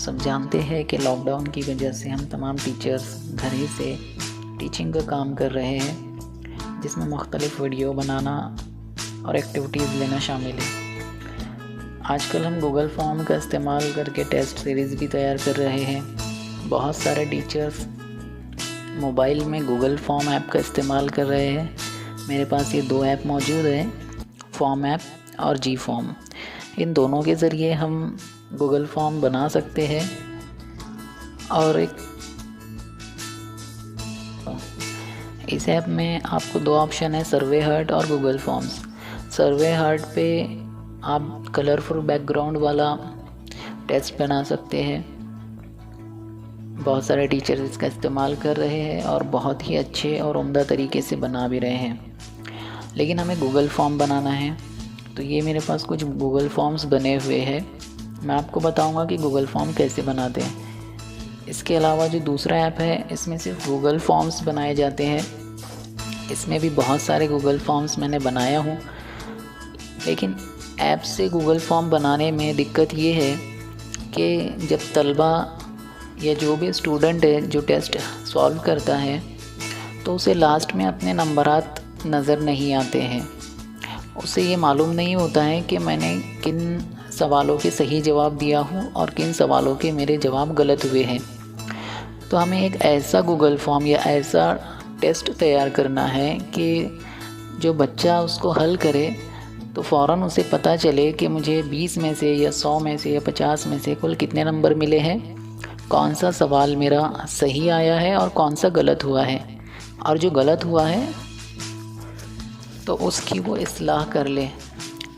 सब जानते हैं कि लॉकडाउन की वजह से हम तमाम टीचर्स घर ही से टीचिंग का काम कर रहे हैं, जिसमें मुख्तलिफ़ वीडियो बनाना और एक्टिविटीज़ लेना शामिल है। आजकल हम गूगल फॉर्म का इस्तेमाल करके टेस्ट सीरीज़ भी तैयार कर रहे हैं। बहुत सारे टीचर्स मोबाइल में गूगल फॉर्म ऐप का इस्तेमाल कर रहे हैं। मेरे पास ये 2 ऐप मौजूद हैं, फॉर्म ऐप और जी फॉर्म। इन दोनों के ज़रिए हम गूगल फॉर्म बना सकते हैं और इस ऐप में आपको 2 ऑप्शन है, सर्वे हर्ट और गूगल फॉर्म्स। सर्वे हर्ट पे आप कलरफुल बैकग्राउंड वाला टेस्ट बना सकते हैं। बहुत सारे टीचर्स इसका इस्तेमाल कर रहे हैं और बहुत ही अच्छे और उम्दा तरीके से बना भी रहे हैं। लेकिन हमें गूगल फॉर्म बनाना है, तो ये मेरे पास कुछ गूगल फॉर्म्स बने हुए हैं। मैं आपको बताऊंगा कि गूगल फॉर्म कैसे बनाते हैं। इसके अलावा जो दूसरा ऐप है, इसमें सिर्फ गूगल फॉर्म्स बनाए जाते हैं। इसमें भी बहुत सारे गूगल फॉर्म्स मैंने बनाया हूँ, लेकिन ऐप से गूगल फॉर्म बनाने में दिक्कत ये है कि जब तलबा या जो भी स्टूडेंट है जो टेस्ट सॉल्व करता है, तो उसे लास्ट में अपने नंबरात नज़र नहीं आते हैं। उसे ये मालूम नहीं होता है कि मैंने किन सवालों के सही जवाब दिया हूँ और किन सवालों के मेरे जवाब गलत हुए हैं। तो हमें एक ऐसा गूगल फॉर्म या ऐसा टेस्ट तैयार करना है कि जो बच्चा उसको हल करे तो फ़ौरन उसे पता चले कि मुझे 20 में से या 100 में से या 50 में से कुल कितने नंबर मिले हैं, कौन सा सवाल मेरा सही आया है और कौन सा गलत हुआ है, और जो गलत हुआ है तो उसकी वो इस्लाह कर ले।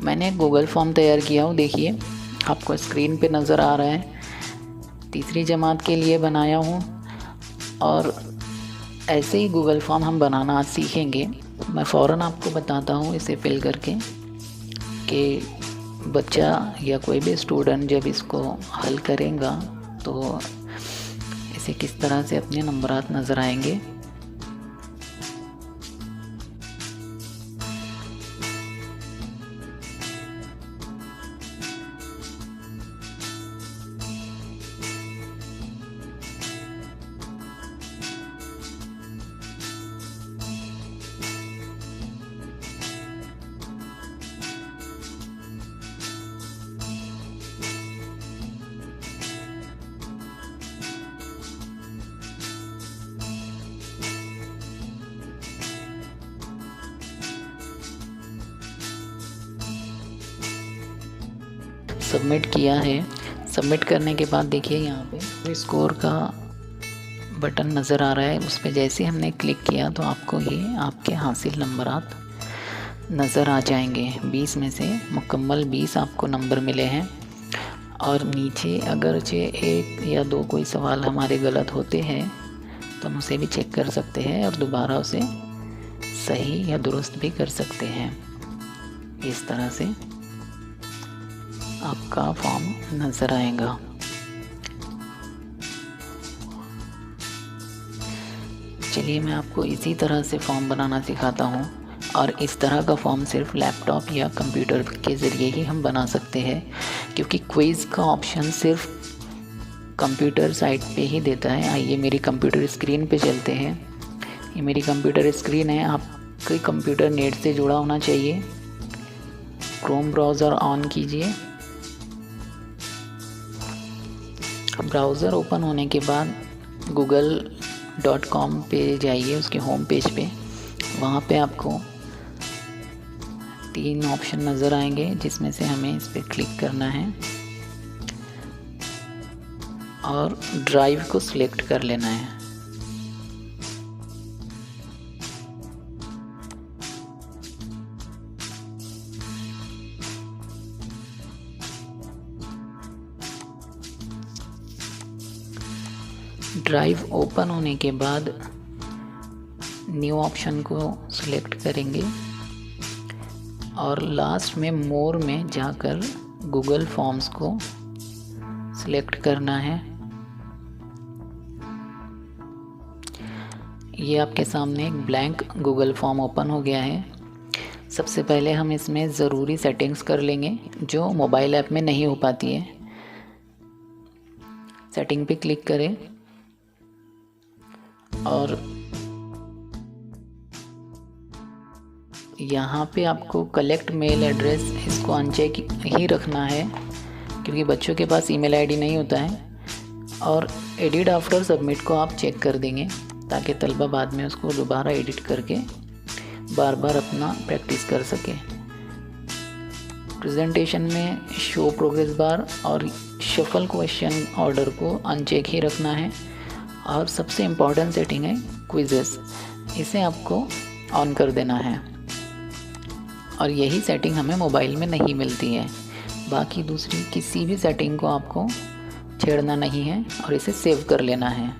मैंने गूगल फॉर्म तैयार किया हूँ, देखिए आपको स्क्रीन पे नज़र आ रहा है। 3री जमात के लिए बनाया हूँ और ऐसे ही गूगल फॉर्म हम बनाना आज सीखेंगे। मैं फ़ौरन आपको बताता हूँ इसे फिल करके कि बच्चा या कोई भी स्टूडेंट जब इसको हल करेगा तो इसे किस तरह से अपने नंबरात नज़र आएंगे। सबमिट किया है। सबमिट करने के बाद देखिए यहाँ पे स्कोर का बटन नज़र आ रहा है। उस पर जैसे हमने क्लिक किया तो आपको ये आपके हासिल नंबरात नज़र आ जाएंगे। 20 में से मुकम्मल 20 आपको नंबर मिले हैं। और नीचे अगरचे 1 या 2 कोई सवाल हमारे गलत होते हैं तो हम उसे भी चेक कर सकते हैं और दोबारा उसे सही या दुरुस्त भी कर सकते हैं। इस तरह से आपका फॉर्म नज़र आएगा। चलिए मैं आपको इसी तरह से फॉर्म बनाना सिखाता हूँ। और इस तरह का फॉर्म सिर्फ लैपटॉप या कंप्यूटर के ज़रिए ही हम बना सकते हैं, क्योंकि क्विज़ का ऑप्शन सिर्फ कंप्यूटर साइट पे ही देता है। आइए मेरी कंप्यूटर स्क्रीन पे चलते हैं। ये मेरी कंप्यूटर स्क्रीन है। आपके कंप्यूटर नेट से जुड़ा होना चाहिए। क्रोम ब्राउज़र ऑन कीजिए। ब्राउज़र ओपन होने के बाद google.com पे जाइए, उसके होम पेज पे। वहाँ पे आपको 3 ऑप्शन नज़र आएंगे, जिसमें से हमें इस पर क्लिक करना है और ड्राइव को सिलेक्ट कर लेना है। ड्राइव ओपन होने के बाद न्यू ऑप्शन को सिलेक्ट करेंगे और लास्ट में मोर में जाकर गूगल फॉर्म्स को सिलेक्ट करना है। ये आपके सामने एक ब्लैंक गूगल फॉर्म ओपन हो गया है। सबसे पहले हम इसमें ज़रूरी सेटिंग्स कर लेंगे जो मोबाइल ऐप में नहीं हो पाती है। सेटिंग पे क्लिक करें और यहाँ पे आपको कलेक्ट मेल एड्रेस इसको अनचेक ही रखना है, क्योंकि बच्चों के पास ईमेल आईडी नहीं होता है। और एडिट आफ्टर सबमिट को आप चेक कर देंगे ताकि तलबा बाद में उसको दोबारा एडिट करके बार बार अपना प्रैक्टिस कर सके। प्रेजेंटेशन में शो प्रोग्रेस बार और शफल क्वेश्चन ऑर्डर को अनचेक ही रखना है। और सबसे इम्पॉर्टेंट सेटिंग है क्विजेस, इसे आपको ऑन कर देना है। और यही सेटिंग हमें मोबाइल में नहीं मिलती है, बाकी दूसरी किसी भी सेटिंग को आपको छेड़ना नहीं है और इसे सेव कर लेना है।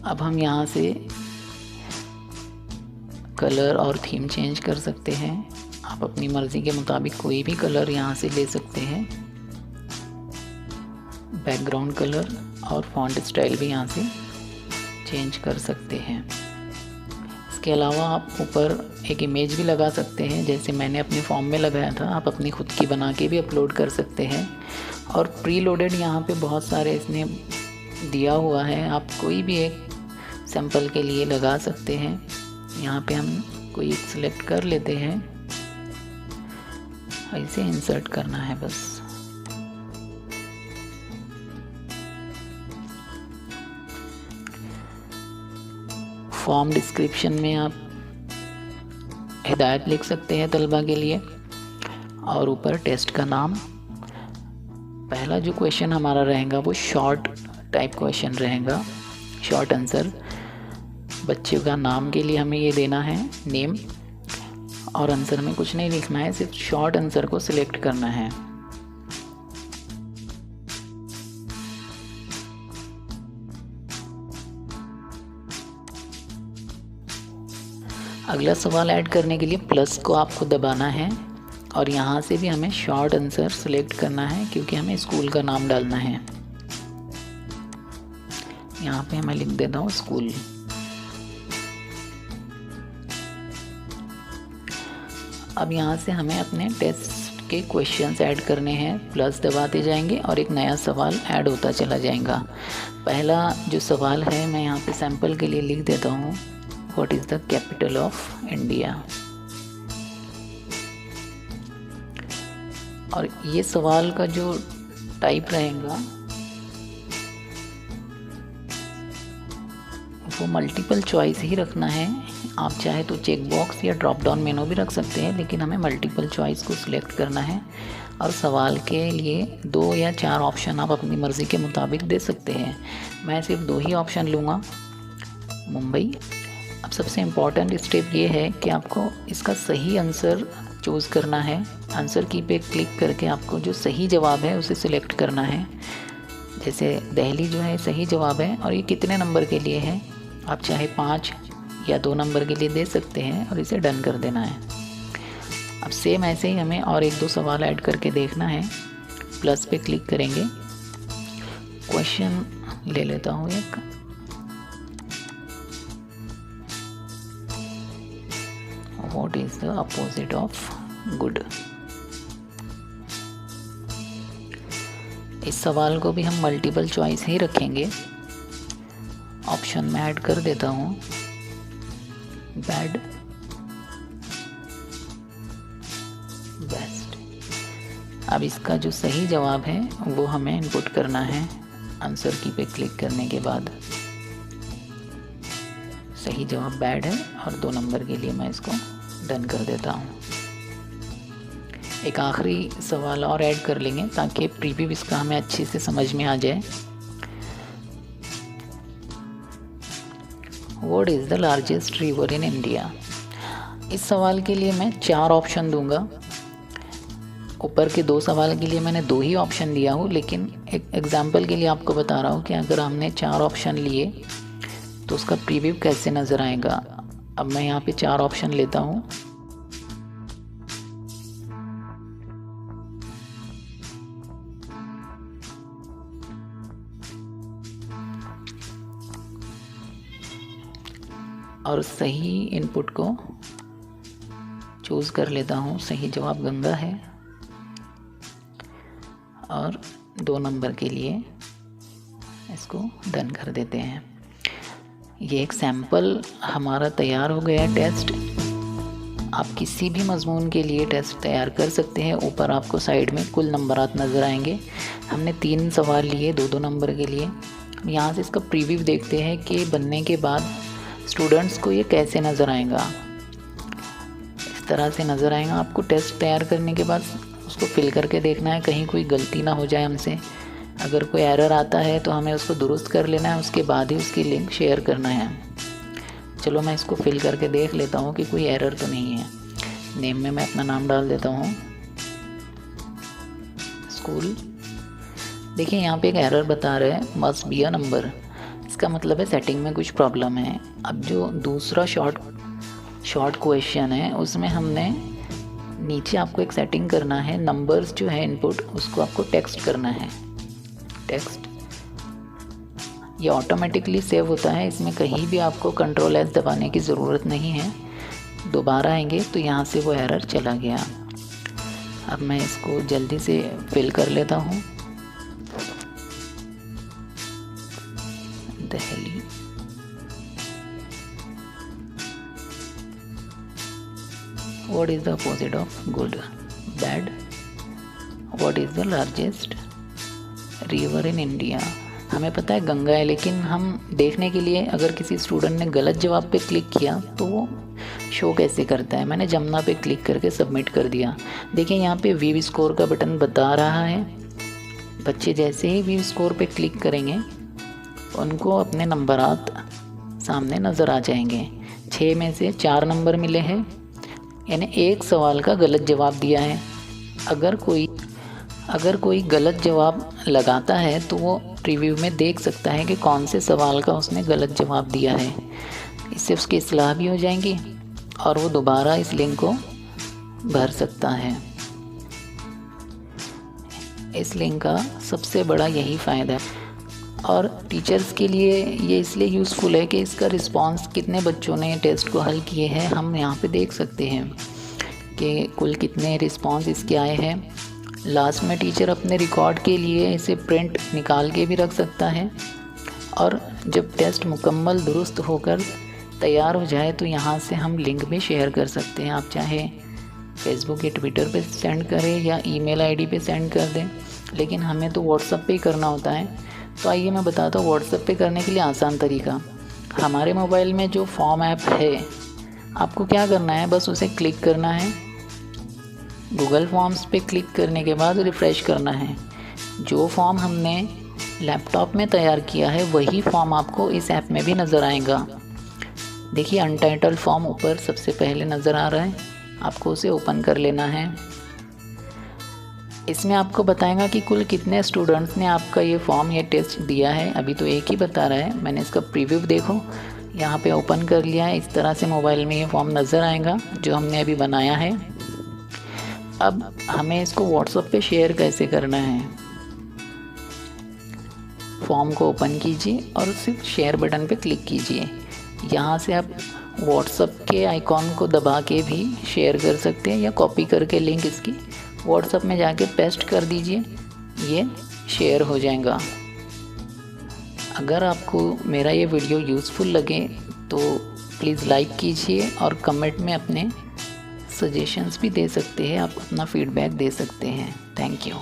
अब हम यहाँ से कलर और थीम चेंज कर सकते हैं। आप अपनी मर्ज़ी के मुताबिक कोई भी कलर यहाँ से ले सकते हैं, बैकग्राउंड कलर और फॉन्ट स्टाइल भी यहाँ से चेंज कर सकते हैं। इसके अलावा आप ऊपर एक इमेज भी लगा सकते हैं, जैसे मैंने अपने फॉर्म में लगाया था। आप अपनी खुद की बना के भी अपलोड कर सकते हैं। और प्री लोडेड यहाँ पे बहुत सारे इसने दिया हुआ है, आप कोई भी एक सैंपल के लिए लगा सकते हैं। यहाँ पे हम कोई एक सिलेक्ट कर लेते हैं, ऐसे इंसर्ट करना है बस। फॉर्म डिस्क्रिप्शन में आप हिदायत लिख सकते हैं तलबा के लिए, और ऊपर टेस्ट का नाम। पहला जो क्वेश्चन हमारा रहेगा वो शॉर्ट टाइप क्वेश्चन रहेगा, शॉर्ट आंसर। बच्चे का नाम के लिए हमें ये देना है नेम, और आंसर में कुछ नहीं लिखना है, सिर्फ शॉर्ट आंसर को सिलेक्ट करना है। अगला सवाल ऐड करने के लिए प्लस को आपको दबाना है, और यहाँ से भी हमें शॉर्ट आंसर सिलेक्ट करना है, क्योंकि हमें स्कूल का नाम डालना है। यहाँ पे मैं लिख देता हूँ स्कूल। अब यहाँ से हमें अपने टेस्ट के क्वेश्चंस ऐड करने हैं। प्लस दबाते जाएंगे और एक नया सवाल ऐड होता चला जाएगा। पहला जो सवाल है मैं यहाँ पे सैंपल के लिए लिख देता हूँ, what is the capital of India. और ये सवाल का जो टाइप रहेगा वो मल्टीपल चॉइस ही रखना है। आप चाहे तो चेक बॉक्स या ड्रॉप डाउन मेनू भी रख सकते हैं, लेकिन हमें मल्टीपल चॉइस को सिलेक्ट करना है। और सवाल के लिए 2 या 4 ऑप्शन आप अपनी मर्ज़ी के मुताबिक दे सकते हैं। मैं सिर्फ 2 ही ऑप्शन लूँगा, मुंबई। अब सबसे इम्पॉर्टेंट स्टेप ये है कि आपको इसका सही आंसर चूज़ करना है। आंसर की पे क्लिक करके आपको जो सही जवाब है उसे सिलेक्ट करना है। जैसे दिल्ली जो है सही जवाब है, और ये कितने नंबर के लिए है, आप चाहे 5 या 2 नंबर के लिए दे सकते हैं, और इसे डन कर देना है। अब सेम ऐसे ही हमें और 1-2 सवाल ऐड करके देखना है। प्लस पे क्लिक करेंगे, क्वेश्चन ले लेता हूँ एक, what is the opposite of good. इस सवाल को भी हम मल्टीपल चॉइस ही रखेंगे। ऑप्शन में ऐड कर देता हूँ बैड, बेस्ट। अब इसका जो सही जवाब है वो हमें इनपुट करना है आंसर की पे क्लिक करने के बाद। सही जवाब बैड है, और 2 नंबर के लिए मैं इसको डन कर देता हूँ। एक आखिरी सवाल और ऐड कर लेंगे ताकि प्रीव्यू इसका हमें अच्छे से समझ में आ जाए। What is the largest river in India. इस सवाल के लिए मैं 4 ऑप्शन दूंगा। ऊपर के 2 सवाल के लिए मैंने 2 ही ऑप्शन दिया हूँ, लेकिन एक एग्जांपल के लिए आपको बता रहा हूँ कि अगर हमने 4 ऑप्शन लिए तो उसका प्रीव्यू कैसे नज़र आएगा। अब मैं यहाँ पे 4 ऑप्शन लेता हूँ। और सही इनपुट को चूज़ कर लेता हूँ। सही जवाब गंगा है और 2 नंबर के लिए इसको डन कर देते हैं। ये एक सैंपल हमारा तैयार हो गया टेस्ट। आप किसी भी मज़मून के लिए टेस्ट तैयार कर सकते हैं। ऊपर आपको साइड में कुल नंबरात नज़र आएंगे। हमने 3 सवाल लिए 2-2 नंबर के लिए। यहाँ से इसका प्रीव्यू देखते हैं कि बनने के बाद स्टूडेंट्स को ये कैसे नज़र आएगा। इस तरह से नज़र आएगा। आपको टेस्ट तैयार करने के बाद उसको फिल करके देखना है, कहीं कोई गलती ना हो जाए हमसे। अगर कोई एरर आता है तो हमें उसको दुरुस्त कर लेना है, उसके बाद ही उसकी लिंक शेयर करना है। चलो मैं इसको फिल करके देख लेता हूँ कि कोई एरर तो नहीं है। नेम में मैं अपना नाम डाल देता हूँ, स्कूल। देखिए यहाँ पे एक एरर बता रहा है, मस्ट बी अ नंबर। इसका मतलब है सेटिंग में कुछ प्रॉब्लम है। अब जो दूसरा शॉर्ट क्वेश्चन है उसमें हमने नीचे आपको एक सेटिंग करना है। नंबर्स जो है इनपुट, उसको आपको टेक्स्ट करना है। टेक्स्ट ये ऑटोमेटिकली सेव होता है। इसमें कहीं भी आपको Ctrl+S दबाने की ज़रूरत नहीं है। दोबारा आएंगे तो यहाँ से वो एरर चला गया। अब मैं इसको जल्दी से फिल कर लेता हूँ। Delhi. What is the opposite of good? Bad. What is the largest river in India? हमें पता है गंगा है, लेकिन हम देखने के लिए अगर किसी स्टूडेंट ने गलत जवाब पे क्लिक किया तो वो शो कैसे करता है। मैंने जमुना पे क्लिक करके सबमिट कर दिया। देखिए यहाँ पे व्यू स्कोर का बटन बता रहा है। बच्चे जैसे ही व्यू स्कोर पे क्लिक करेंगे उनको अपने नंबरात सामने नज़र आ जाएंगे। 6 में से 4 नंबर मिले हैं, यानी एक सवाल का गलत जवाब दिया है। अगर कोई गलत जवाब लगाता है तो वो प्रीव्यू में देख सकता है कि कौन से सवाल का उसने गलत जवाब दिया है। इससे उसकी इस्लाह भी हो जाएंगी और वो दोबारा इस लिंक को भर सकता है। इस लिंक का सबसे बड़ा यही फ़ायदा है। और टीचर्स के लिए ये इसलिए यूज़फुल है कि इसका रिस्पांस कितने बच्चों ने टेस्ट को हल किए हैं हम यहाँ पे देख सकते हैं कि कुल कितने रिस्पांस इसके आए हैं। लास्ट में टीचर अपने रिकॉर्ड के लिए इसे प्रिंट निकाल के भी रख सकता है। और जब टेस्ट मुकम्मल दुरुस्त होकर तैयार हो जाए तो यहाँ से हम लिंक भी शेयर कर सकते हैं। आप चाहे फेसबुक या ट्विटर पे सेंड करें या ईमेल आईडी पे सेंड कर दें, लेकिन हमें तो व्हाट्सएप पे ही करना होता है। तो आइए मैं बताता हूँ व्हाट्सएप पे करने के लिए आसान तरीका। हमारे मोबाइल में जो फॉर्म ऐप है, आपको क्या करना है, बस उसे क्लिक करना है। गूगल फॉर्म्स पे क्लिक करने के बाद रिफ़्रेश करना है। जो फॉर्म हमने लैपटॉप में तैयार किया है वही फॉर्म आपको इस ऐप में भी नज़र आएगा। देखिए अनटाइटल्ड फॉर्म ऊपर सबसे पहले नज़र आ रहा है, आपको उसे ओपन कर लेना है। इसमें आपको बताएगा कि कुल कितने स्टूडेंट्स ने आपका ये फॉर्म या टेस्ट दिया है। अभी तो एक ही बता रहा है। मैंने इसका प्रीव्यू देखो यहाँ पे ओपन कर लिया है। इस तरह से मोबाइल में ये फॉर्म नज़र आएगा जो हमने अभी बनाया है। अब हमें इसको व्हाट्सएप पे शेयर कैसे करना है। फॉर्म को ओपन कीजिए और सिर्फ शेयर बटन पे क्लिक कीजिए। यहाँ से आप व्हाट्सएप के आइकॉन को दबा के भी शेयर कर सकते हैं या कॉपी करके लिंक इसकी व्हाट्सएप में जाके पेस्ट कर दीजिए, ये शेयर हो जाएगा। अगर आपको मेरा ये वीडियो यूज़फुल लगे तो प्लीज़ लाइक कीजिए और कमेंट में अपने सजेशंस भी दे सकते हैं। आप अपना फीडबैक दे सकते हैं। Thank you.